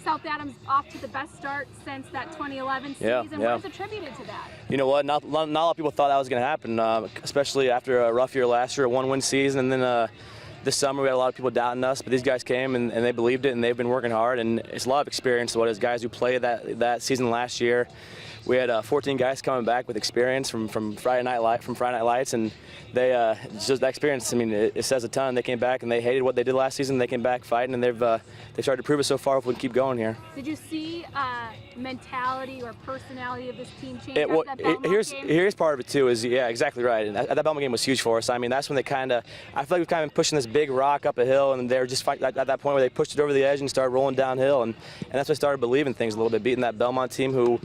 South Adams off to the best start since that 2011 season. Yeah. What is attributed to that? You know what? Not a lot of people thought that was going to happen, especially after a rough year last year, a one-win season, and then this summer we had a lot of people doubting us, but these guys came and they believed it, and they've been working hard, and it's a lot of experience. What is guys who played that season last year. We had 14 guys coming back with experience from Friday Night Lights, and they just that experience. I mean, it says a ton. They came back and they hated what they did last season. They came back fighting, and they've started to prove it so far. If we can keep going here. Did you see mentality or personality of this team change? Here's part of it too. Is yeah, exactly right. And that Belmont game was huge for us. I mean, that's when they I feel like we've kind of been pushing this big rock up a hill, and they were just at that point where they pushed it over the edge and started rolling downhill, and that's when I started believing things a little bit, beating that Belmont team who.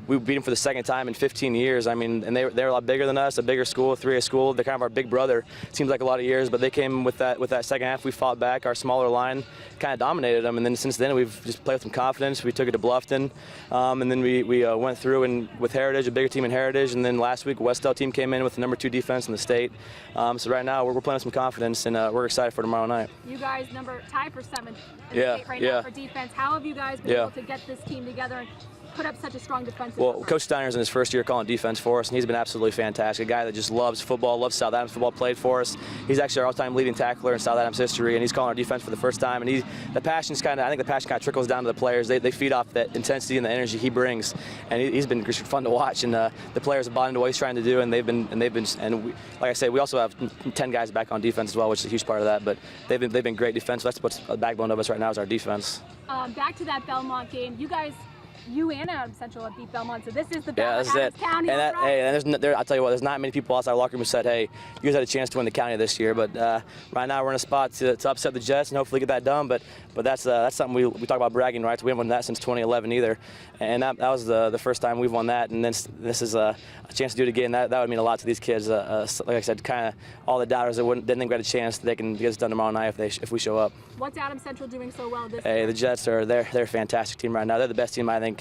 We beat them for the second time in 15 years. I mean, and they're a lot bigger than us, a bigger school, 3A school. They're kind of our big brother. Seems like a lot of years, but they came with that second half. We fought back. Our smaller line kind of dominated them, and then since then we've just played with some confidence. We took it to Bluffton, and then we went through and with Heritage, a bigger team in Heritage, and then last week Westell team came in with the #2 defense in the state. So right now we're playing with some confidence, and we're excited for tomorrow night. You guys tied for 7th in the state right now for defense. How have you guys been able to get this team together and put up such a strong defensive effort? Coach Steiner's in his first year calling defense for us, and he's been absolutely fantastic. A guy that just loves football, loves South Adams football, played for us. He's actually our all-time leading tackler in South Adams history, and he's calling our defense for the first time. And I think the passion kind of trickles down to the players. They feed off that intensity and the energy he brings, and he's been fun to watch. And the players have bought into what he's trying to do, and like I said, we also have 10 guys back on defense as well, which is a huge part of that. But they've been great defense. That's what's the backbone of us right now is our defense. Back to that Belmont game, you and Adams Central have beat Belmont, so this is the Belmont Adams County. And I'll tell you what, there's not many people outside the locker room who said, hey, you guys had a chance to win the county this year. But right now we're in a spot to upset the Jets and hopefully get that done. But that's something we talk about bragging rights. We haven't won that since 2011 either. And that was the first time we've won that. And this is a chance to do it again. That would mean a lot to these kids. Like I said, kind of all the doubters that didn't think we had a chance, they can get us done tomorrow night if we show up. What's Adams Central doing so well this year? Hey, the Jets they're a fantastic team right now. They're the best team I think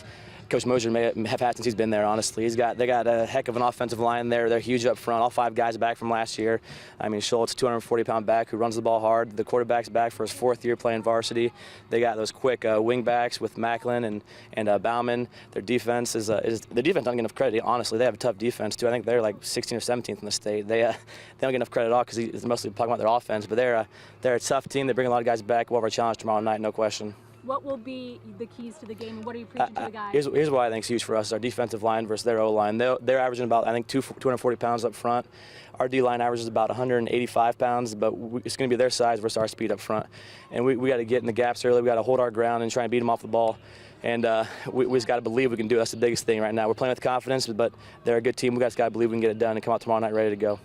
Coach Moser may have had since he's been there, honestly. They got a heck of an offensive line there. They're huge up front. All 5 guys back from last year. I mean, Schultz, 240-pound back who runs the ball hard. The quarterback's back for his 4th year playing varsity. They got those quick wing backs with Macklin and Bauman. Their defense the defense doesn't get enough credit, honestly. They have a tough defense, too. I think they're like 16th or 17th in the state. They don't get enough credit at all because he's mostly talking about their offense. But they're a tough team. They bring a lot of guys back. We'll have our challenge tomorrow night, no question. What will be the keys to the game, and what are you preaching to the guys? Here's what I think is huge for us: our defensive line versus their O-line. They're averaging about, I think, 240 pounds up front. Our D-line averages about 185 pounds, but it's going to be their size versus our speed up front. And we got to get in the gaps early. We got to hold our ground and try and beat them off the ball. And we just got to believe we can do it. That's the biggest thing right now. We're playing with confidence, but they're a good team. We just got to believe we can get it done and come out tomorrow night ready to go.